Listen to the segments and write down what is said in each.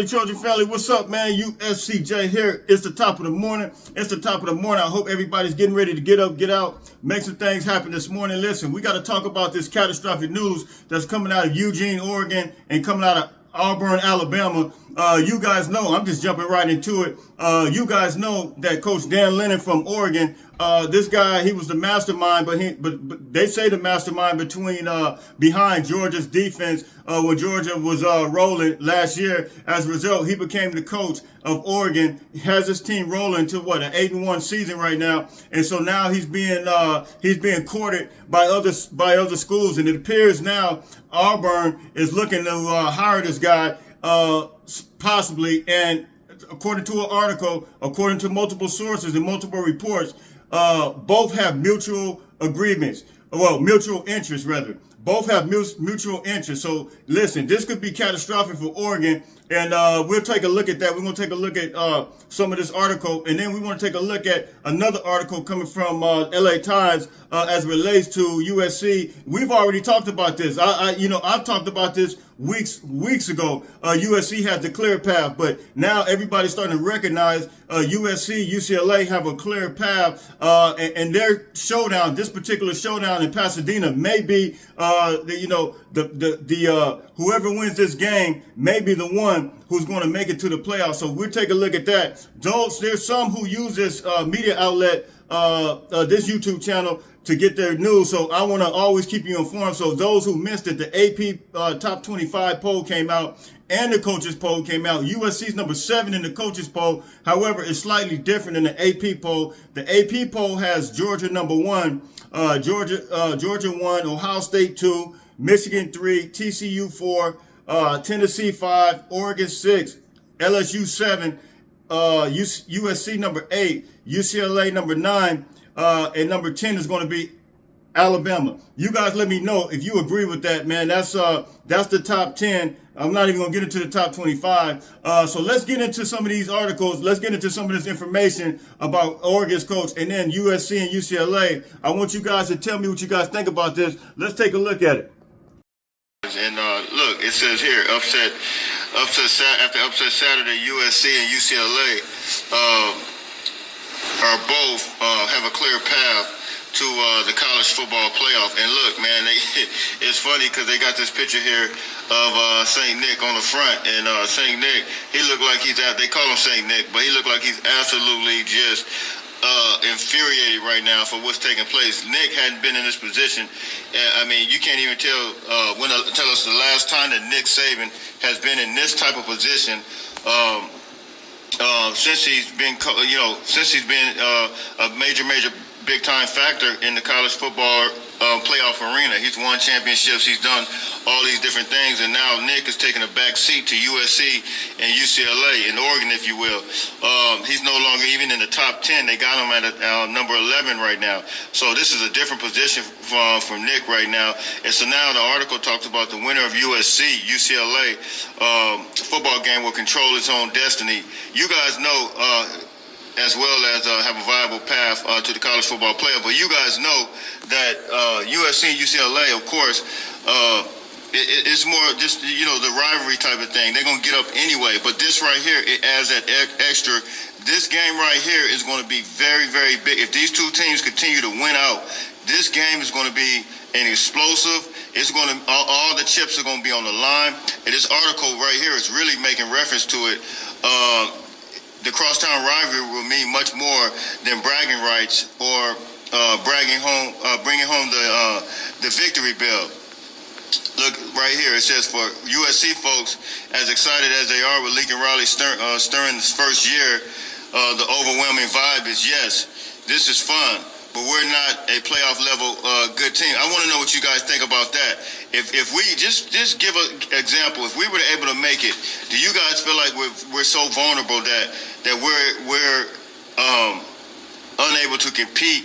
Trojan family, what's up, man? USCJ here. It's the top of the morning. I hope everybody's getting ready to get up, get out, make some things happen this morning. Listen, we got to talk about this catastrophic news that's coming out of Eugene, Oregon, and coming out of Auburn, Alabama. You guys know, I'm just jumping right into it. You guys know that Coach Dan Lanning from Oregon, this guy, he was the mastermind, but they say the mastermind behind Georgia's defense when Georgia was rolling last year. As a result, he became the coach of Oregon. He has his team rolling to an 8-1 season right now, and so now he's being courted by other schools, and it appears now Auburn is looking to hire this guy possibly, and according to an article, according to multiple sources and multiple reports, both have mutual agreements. Well, mutual interests, rather. Both have mutual interests. So, listen, this could be catastrophic for Oregon, and we'll take a look at that. We're going to take a look at some of this article, and then we want to take a look at another article coming from LA Times as it relates to USC. We've already talked about this. I've talked about this weeks ago. USC has the clear path, but now everybody's starting to recognize USC, UCLA have a clear path, and their showdown, this particular showdown in Pasadena, may be whoever wins this game may be the one who's going to make it to the playoffs. So we'll take a look at that. There's some who use this media outlet, this YouTube channel, to get their news. So I want to always keep you informed. So those who missed it, the AP top 25 poll came out and the coaches poll came out. USC's number 7 in the coaches poll. However, it's slightly different than the AP poll. The AP poll has Georgia number 1, Georgia 1, Ohio State 2, Michigan 3, TCU 4, Tennessee 5, Oregon 6, LSU 7, USC number 8, UCLA number 9, and number 10 is going to be Alabama. You guys let me know if you agree with that, man. That's the top 10. I'm not even going to get into the top 25. So let's get into some of these articles. Let's get into some of this information about Oregon's coach and then USC and UCLA. I want you guys to tell me what you guys think about this. Let's take a look at it. And look, it says here, after upset Saturday, USC and UCLA are both have a clear path to the college football playoff. And look, man, it's funny because they got this picture here of St. Nick on the front, and St. Nick, he looked like they call him St. Nick, but he looked like he's absolutely just infuriated right now for what's taking place. Nick hadn't been in this position. I mean, you can't even tell tell us the last time that Nick Saban has been in this type of position. Since he's been a major big time factor in the college football playoff arena. He's won championships. He's done all these different things, and now Nick is taking a back seat to USC and UCLA in Oregon, if you will. He's no longer even in the top 10. They got him at number 11 right now. So this is a different position from Nick right now. And so now the article talks about the winner of USC, UCLA football game will control its own destiny. You guys know as well as have a viable path to the college football playoff. But you guys know that USC and UCLA, of course, it's more just, the rivalry type of thing. They're going to get up anyway. But this right here, it adds that extra. This game right here is going to be very, very big. If these two teams continue to win out, this game is going to be an explosive. It's going to, all the chips are going to be on the line. And this article right here is really making reference to it. The Crosstown rivalry will mean much more than bragging rights or bringing home the victory bell. Look right here. It says for USC folks, as excited as they are with Lincoln Riley stirring this first year, the overwhelming vibe is yes, this is fun, but we're not a playoff level good team. I want to know what you guys think about that. If we just give an example, if we were able to make it, do you guys feel like we're so vulnerable that we're unable to compete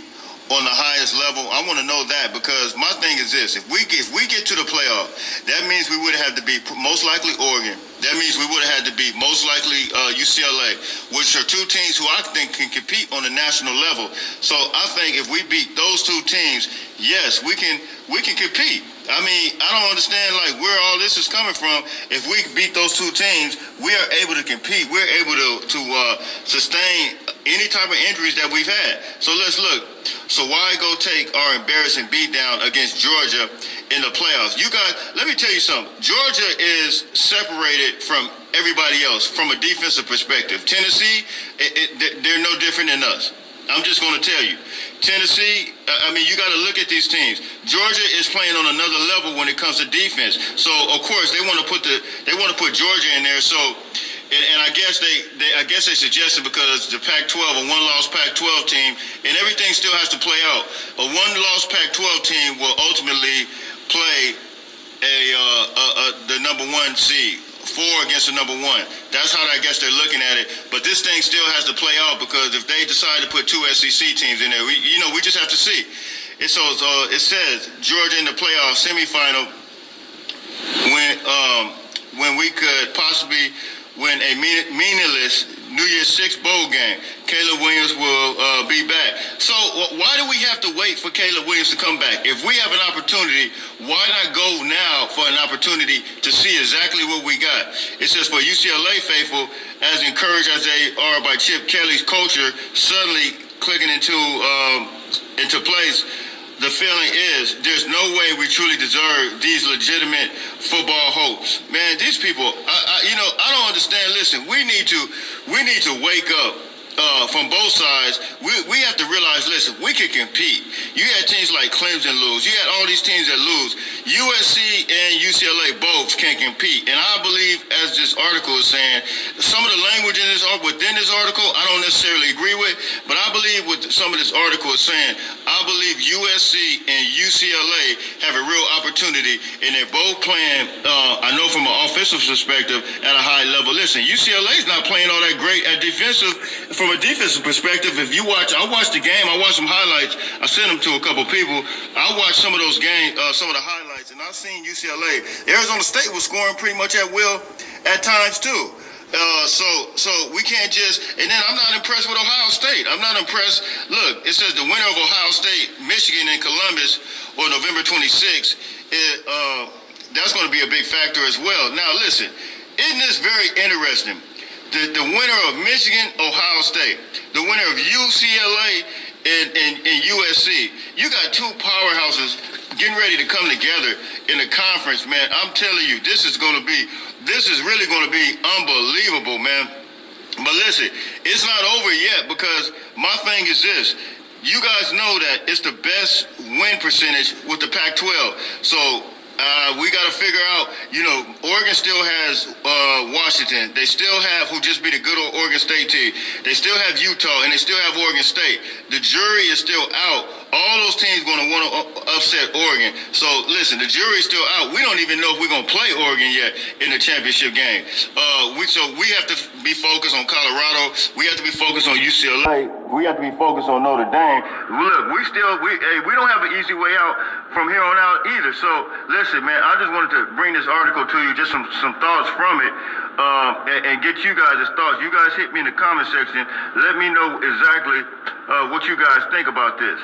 on the highest level? I want to know that, because my thing is this: if we get to the playoff, that means we would have had to beat most likely Oregon. That means we would have had to beat most likely UCLA, which are two teams who I think can compete on the national level. So I think if we beat those two teams, yes, we can compete. I mean, I don't understand like where all this is coming from. If we beat those two teams, we are able to compete. We're able to sustain any type of injuries that we've had. So let's look. So why go take our embarrassing beatdown against Georgia in the playoffs? You guys, let me tell you something. Georgia is separated from everybody else from a defensive perspective. Tennessee, they're no different than us. I'm just going to tell you. Tennessee, I mean, you got to look at these teams. Georgia is playing on another level when it comes to defense. So, of course, they want to put Georgia in there. So, and I guess they suggested, because the Pac-12, a one-loss Pac-12 team, and everything still has to play out. A one-loss Pac-12 team will ultimately play the number one seed. 4 against the number 1. That's how I guess they're looking at it. But this thing still has to play out, because if they decide to put 2 SEC teams in there, we just have to see. And so it says Georgia in the playoff semifinal when we could possibly win a meaningless New Year's 6 bowl game. Caleb Williams will be back. So why do we have to wait for Caleb Williams to come back? If we have an opportunity, why not go now for an opportunity to see exactly what we got? It says, for UCLA faithful, as encouraged as they are by Chip Kelly's culture suddenly clicking into place, the feeling is there's no way we truly deserve these legitimate football hopes. Man, these people, I don't understand. Listen, we need to wake up. From both sides, we have to realize, listen, we can compete. You had teams like Clemson lose. You had all these teams that lose. USC and UCLA both can compete. And I believe, as this article is saying, some of the language within this article, I don't necessarily agree with, but I believe what some of this article is saying, I believe USC and UCLA have a real opportunity, and they're both playing, I know from an offensive perspective, at a high level. Listen, UCLA's not playing all that great at defensive. From a defensive perspective, if you watch, I watched the game, I watched some highlights, I sent them to a couple people. I watched some of those games, some of the highlights, and I've seen UCLA. Arizona State was scoring pretty much at will at times too. So we can't just, and then I'm not impressed with Ohio State. I'm not impressed. Look, it says the winner of Ohio State, Michigan, and Columbus on November 26th, that's going to be a big factor as well. Now listen, isn't this very interesting? The winner of Michigan, Ohio State, the winner of UCLA and USC. You got two powerhouses getting ready to come together in a conference, man. I'm telling you, this is really going to be unbelievable, man. But listen, it's not over yet, because my thing is this. You guys know that it's the best win percentage with the Pac-12. So we got to figure out, Oregon still has Washington. They still have, who just beat a good old Oregon State team. They still have Utah, and they still have Oregon State. The jury is still out. All those teams going to want to upset Oregon. So, listen, the jury's still out. We don't even know if we're going to play Oregon yet in the championship game. So we have to be focused on Colorado. We have to be focused on UCLA. We have to be focused on Notre Dame. Look, we don't have an easy way out from here on out either. So, listen, man, I just wanted to bring this article to you, just some thoughts from it, and get you guys' thoughts. You guys hit me in the comment section. Let me know exactly what you guys think about this.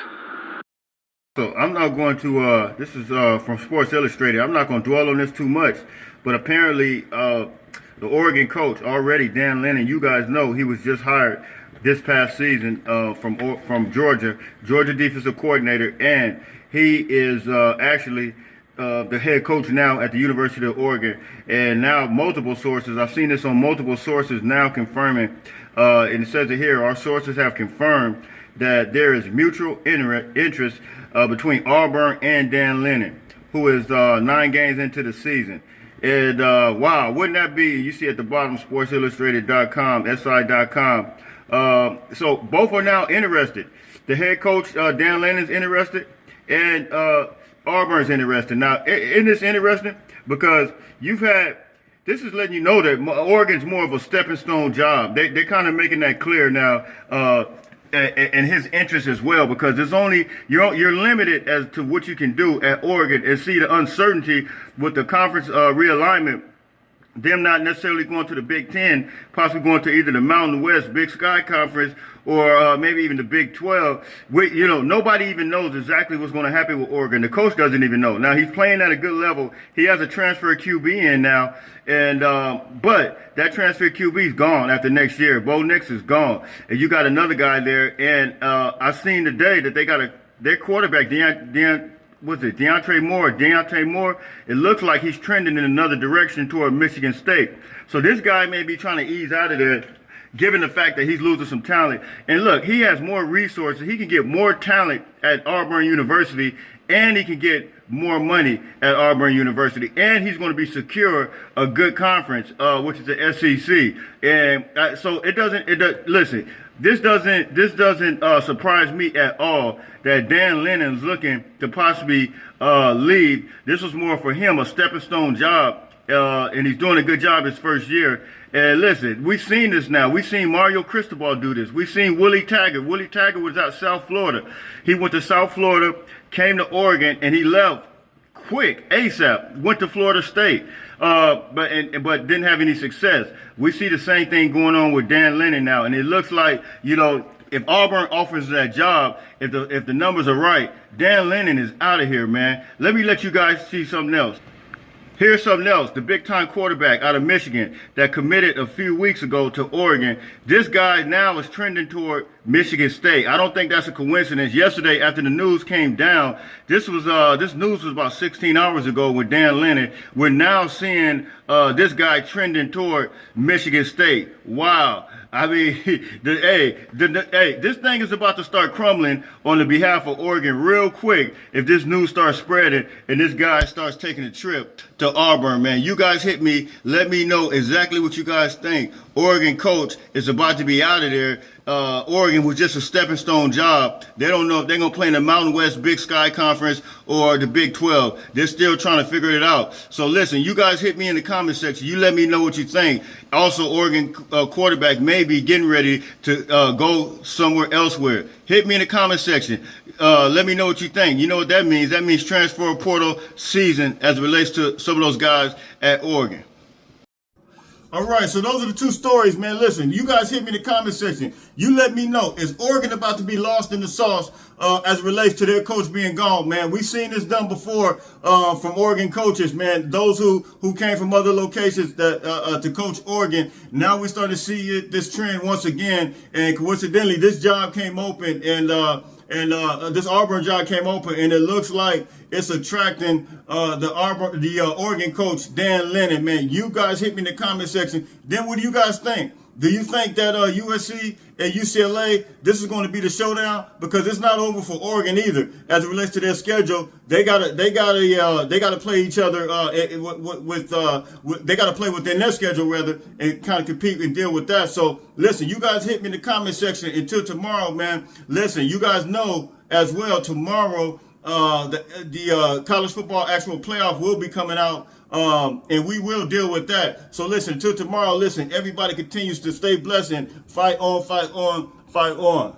So I'm not going to, this is from Sports Illustrated. I'm not going to dwell on this too much, but apparently the Oregon coach already, Dan Lanning, you guys know he was just hired this past season from Georgia defensive coordinator, and he is actually the head coach now at the University of Oregon. And now multiple sources, I've seen this on multiple sources now confirming, and it says it here, our sources have confirmed that there is mutual interest between Auburn and Dan Lanning, who is 9 games into the season. And wow, wouldn't that be, you see at the bottom, sportsillustrated.com, si.com. So both are now interested. The head coach, Dan Lanning's interested, and Auburn's interested. Now, isn't this interesting? Because this is letting you know that Oregon's more of a stepping stone job. They're kind of making that clear now. and his interest as well, because it's only you're limited as to what you can do at Oregon, and see the uncertainty with the conference realignment. Them not necessarily going to the Big Ten, possibly going to either the Mountain West Big Sky Conference or maybe even the Big 12. Nobody even knows exactly what's going to happen with Oregon. The coach doesn't even know. Now, he's playing at a good level. He has a transfer QB in now, and but that transfer QB is gone after next year. Bo Nix is gone, and you got another guy there. And I seen today that they got their quarterback, Deontay Moore. It looks like he's trending in another direction toward Michigan State. So this guy may be trying to ease out of there, given the fact that he's losing some talent. And look, he has more resources. He can get more talent at Auburn University, and he can get more money at Auburn University. And he's going to be secure a good conference, which is the SEC. And so listen, this doesn't surprise me at all that Dan Lanning is looking to possibly leave. This was more for him, a stepping stone job, and he's doing a good job his first year. And listen, we've seen this now. We've seen Mario Cristobal do this. We've seen Willie Taggart. Willie Taggart was out South Florida. He went to South Florida, came to Oregon, and he left quick, ASAP. Went to Florida State, but didn't have any success. We see the same thing going on with Dan Lanning now, and it looks like, if Auburn offers that job, if the numbers are right, Dan Lanning is out of here, man. Let me let you guys see something else. Here's something else. The big-time quarterback out of Michigan that committed a few weeks ago to Oregon. This guy now is trending toward Michigan State. I don't think that's a coincidence. Yesterday, after the news came down, this news was about 16 hours ago with Dan Lanning. We're now seeing this guy trending toward Michigan State. Wow. I mean, this thing is about to start crumbling on the behalf of Oregon real quick if this news starts spreading and this guy starts taking a trip to Auburn, man. You guys hit me. Let me know exactly what you guys think. Oregon coach is about to be out of there. Oregon was just a stepping stone job. They don't know if they're going to play in the Mountain West Big Sky Conference or the Big 12. They're still trying to figure it out. So listen, you guys hit me in the comment section. You let me know what you think. Also, Oregon quarterback may be getting ready to go somewhere elsewhere. Hit me in the comment section. Let me know what you think. You know what that means? That means transfer portal season as it relates to some of those guys at Oregon. All right, so those are the two stories, man. Listen, you guys hit me in the comment section. You let me know. Is Oregon about to be lost in the sauce as it relates to their coach being gone, man? We've seen this done before from Oregon coaches, man. Those who came from other locations to coach Oregon. Now we're starting to see this trend once again. And coincidentally, this job came open, and this Auburn job came open, and it looks like it's attracting the Oregon coach, Dan Lanning, man. You guys hit me in the comment section. Then what do you guys think? Do you think that USC and UCLA, this is going to be the showdown? Because it's not over for Oregon either. As it relates to their schedule, they gotta play each other they gotta play within their schedule rather, and kind of compete and deal with that. So listen, you guys hit me in the comment section. Until tomorrow, man. Listen, you guys know as well, tomorrow the college football actual playoff will be coming out. And we will deal with that. So listen, till tomorrow, listen, everybody continues to stay blessed and fight on, fight on, fight on.